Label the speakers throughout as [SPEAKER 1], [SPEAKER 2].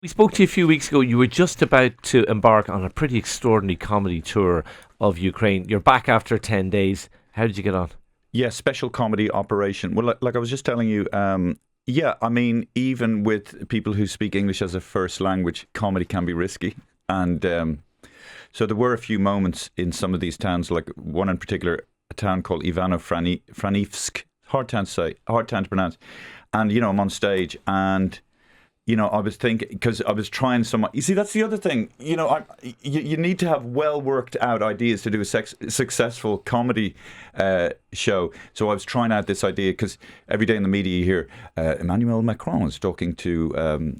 [SPEAKER 1] We spoke to you a few weeks ago. You were just about to embark on a pretty extraordinary comedy tour of Ukraine. You're back after 10 days. How did you get on?
[SPEAKER 2] Yeah, special comedy operation. Well, like I was just telling you, yeah, I mean, even with people who speak English as a first language, comedy can be risky. And so there were a few moments in some of these towns, like one in particular, a town called Ivano-Frankivsk. Hard town to say, hard town to pronounce. And, I'm on stage and I was thinking, because I was trying so much. You see, that's the other thing. You need to have well worked out ideas to do a successful comedy show. So I was trying out this idea because every day in the media you hear Emmanuel Macron is talking to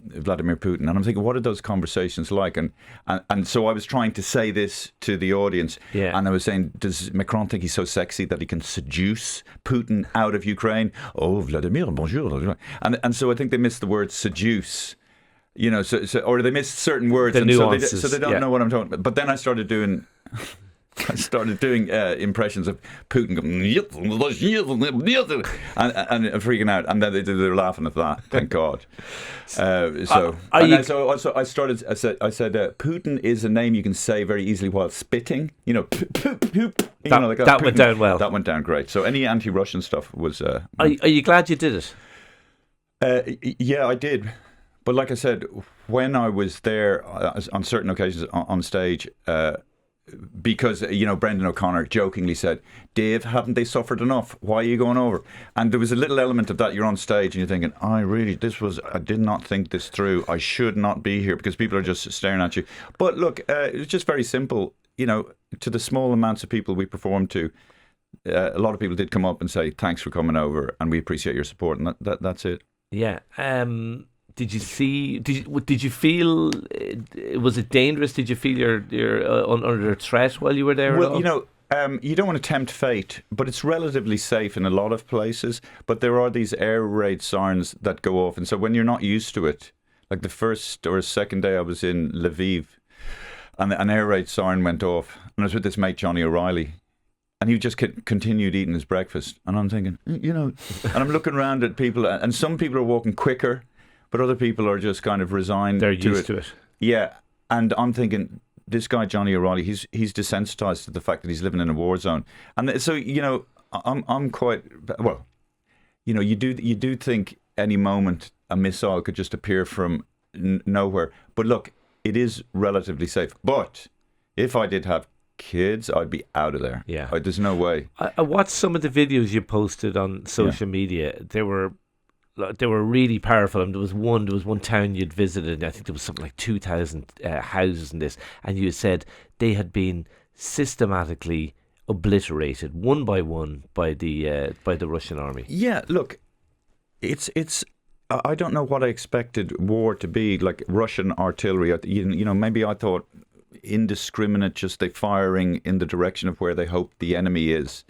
[SPEAKER 2] Vladimir Putin, and I'm thinking, what are those conversations like? And so I was trying to say this to the audience, and I was saying, does Macron think he's so sexy that he can seduce Putin out of Ukraine? Oh, Vladimir, bonjour. And so I think they missed the word seduce. Or they missed certain words,
[SPEAKER 1] the
[SPEAKER 2] and
[SPEAKER 1] nuances,
[SPEAKER 2] so they don't know what I'm talking about. But then I started doing impressions of Putin going, and freaking out, and then they were laughing at that. Thank God. I said, Putin is a name you can say very easily while spitting.
[SPEAKER 1] That went down well.
[SPEAKER 2] That went down great. So any anti-Russian stuff was.
[SPEAKER 1] Are you glad you did it?
[SPEAKER 2] Yeah, I did. But like I said, when I was there on certain occasions on stage, because, Brendan O'Connor jokingly said, Dave, haven't they suffered enough? Why are you going over? And there was a little element of that. You're on stage and you're thinking, I did not think this through. I should not be here because people are just staring at you. But look, it was just very simple. To the small amounts of people we performed to, a lot of people did come up and say, thanks for coming over and we appreciate your support. And that's it.
[SPEAKER 1] Yeah. Did you feel, was it dangerous? Did you feel you're under threat while you were there?
[SPEAKER 2] Well, you don't want to tempt fate, but it's relatively safe in a lot of places. But there are these air raid sirens that go off. And so when you're not used to it, like the first or second day I was in Lviv, and an air raid siren went off, and I was with this mate, Johnny O'Reilly. And he just continued eating his breakfast. And I'm thinking, and I'm looking around at people, and some people are walking quicker, but other people are just kind of resigned.
[SPEAKER 1] They're used to it.
[SPEAKER 2] Yeah. And I'm thinking, this guy, Johnny O'Reilly, he's desensitized to the fact that he's living in a war zone. And so, I'm quite, well, you do think any moment a missile could just appear from nowhere. But look, it is relatively safe. But if I did have kids, I'd be out of there.
[SPEAKER 1] Yeah.
[SPEAKER 2] There's no way.
[SPEAKER 1] I watched some of the videos you posted on social media. They were really powerful. And there was one town you'd visited, and I think there was something like 2,000 houses in this, and you said they had been systematically obliterated one by one by the Russian army.
[SPEAKER 2] Yeah, look, it's I don't know what I expected war to be, like Russian artillery. Maybe I thought indiscriminate, just they firing in the direction of where they hope the enemy is.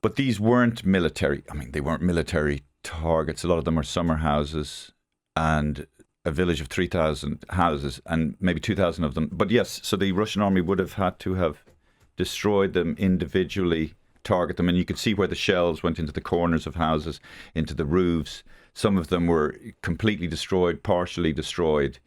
[SPEAKER 2] But these weren't military. I mean, they weren't military targets. A lot of them are summer houses and a village of 3,000 houses and maybe 2,000 of them. But yes, so the Russian army would have had to have destroyed them individually, target them. And you could see where the shells went into the corners of houses, into the roofs. Some of them were completely destroyed, partially destroyed.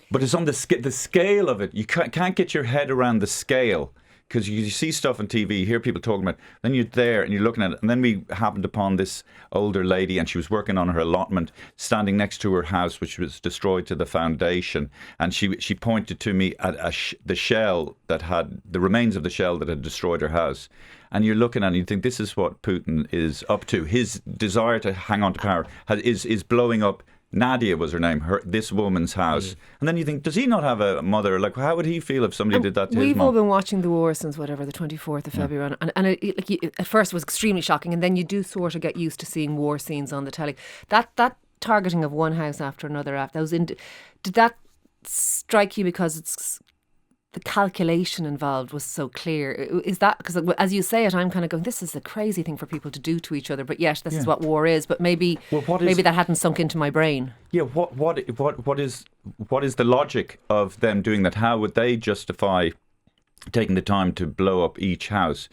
[SPEAKER 2] But it's on the scale of it. You can't get your head around the scale, because you see stuff on TV, you hear people talking about it, then you're there and you're looking at it. And then we happened upon this older lady, and she was working on her allotment, standing next to her house, which was destroyed to the foundation. And she pointed to me at the shell that had, the remains of the shell that had destroyed her house. And you're looking at it and you think, this is what Putin is up to. His desire to hang on to power is blowing up. Nadia was her name, this woman's house. And then you think, does he not have a mother? Like, how would he feel if somebody did that to his mom?
[SPEAKER 3] We've all been watching the war since the 24th of February. And at first it was extremely shocking. And then you do sort of get used to seeing war scenes on the telly. That targeting of one house after another, did that strike you because it's the calculation involved was so clear? Is that because, as you say it, I'm kind of going, this is a crazy thing for people to do to each other, but yes, this is what war is. But maybe that hadn't sunk into my brain.
[SPEAKER 2] Yeah, what is the logic of them doing that? How would they justify taking the time to blow up each house?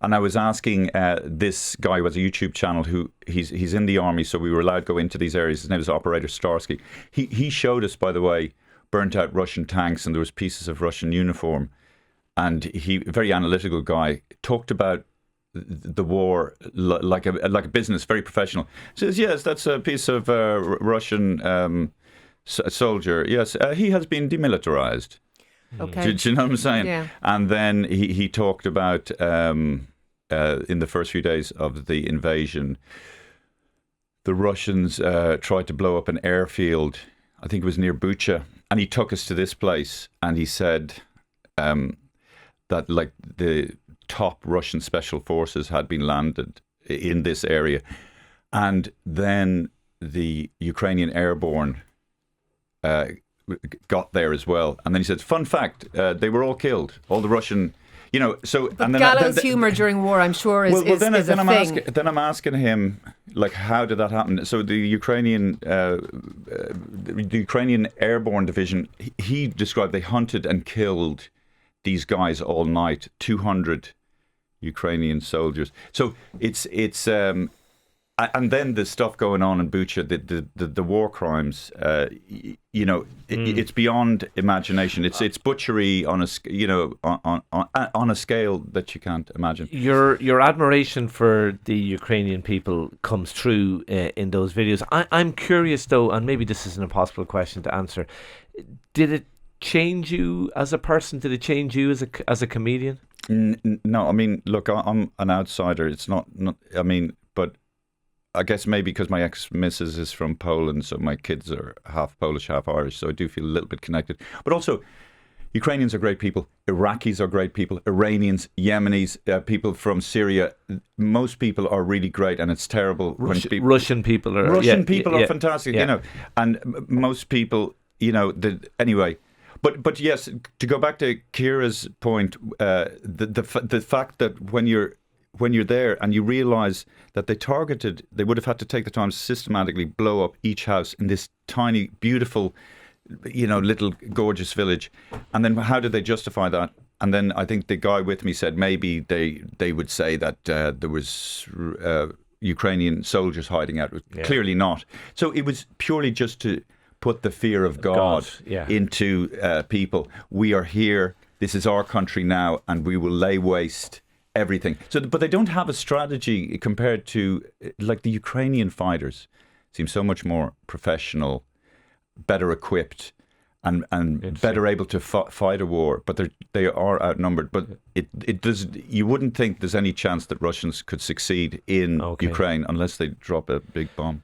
[SPEAKER 2] And I was asking this guy who has a YouTube channel who he's in the army, so we were allowed to go into these areas. His name is Operator Starsky. He showed us, by the way, burnt out Russian tanks, and there was pieces of Russian uniform. And he, very analytical guy, talked about the war like a business, very professional. Says, yes, that's a piece of Russian soldier. Yes, he has been demilitarized.
[SPEAKER 3] Okay.
[SPEAKER 2] Do you know what I'm saying?
[SPEAKER 3] Yeah.
[SPEAKER 2] And then he talked about in the first few days of the invasion, the Russians tried to blow up an airfield. I think it was near Bucha, and he took us to this place, and he said that like the top Russian special forces had been landed in this area, and then the Ukrainian airborne got there as well. And then he said, fun fact, they were all killed, all the Russian, so...
[SPEAKER 3] But
[SPEAKER 2] and then,
[SPEAKER 3] gallows humour during war, I'm sure, is a thing.
[SPEAKER 2] Then I'm asking him, like, how did that happen? So the Ukrainian airborne division, he described they hunted and killed these guys all night, 200 Ukrainian soldiers. So it's and then the stuff going on in Bucha, the war crimes, it's beyond imagination. It's butchery on a scale that you can't imagine.
[SPEAKER 1] Your admiration for the Ukrainian people comes through in those videos. I'm curious though, and maybe this is an impossible question to answer. Did it change you as a person? Did it change you as a comedian?
[SPEAKER 2] No, I mean, look, I'm an outsider. It's not. I mean, but I guess maybe because my ex-missus is from Poland, so my kids are half Polish, half Irish, so I do feel a little bit connected. But also, Ukrainians are great people. Iraqis are great people. Iranians, Yemenis, people from Syria. Most people are really great, and it's terrible when people...
[SPEAKER 1] Russian people are...
[SPEAKER 2] Russian people are fantastic, and most people, anyway... But yes, to go back to Ciara's point, the fact that when you're there and you realise that they would have had to take the time to systematically blow up each house in this tiny, beautiful, little gorgeous village, and then how did they justify that? And then I think the guy with me said maybe they would say that there was Ukrainian soldiers hiding out. Clearly not. So it was purely just to put the fear of God into people. We are here. This is our country now, and we will lay waste everything. So, but they don't have a strategy compared to like the Ukrainian fighters. Seem so much more professional, better equipped, and better able to fight a war. But they are outnumbered. But it does. You wouldn't think there's any chance that Russians could succeed in Ukraine unless they drop a big bomb.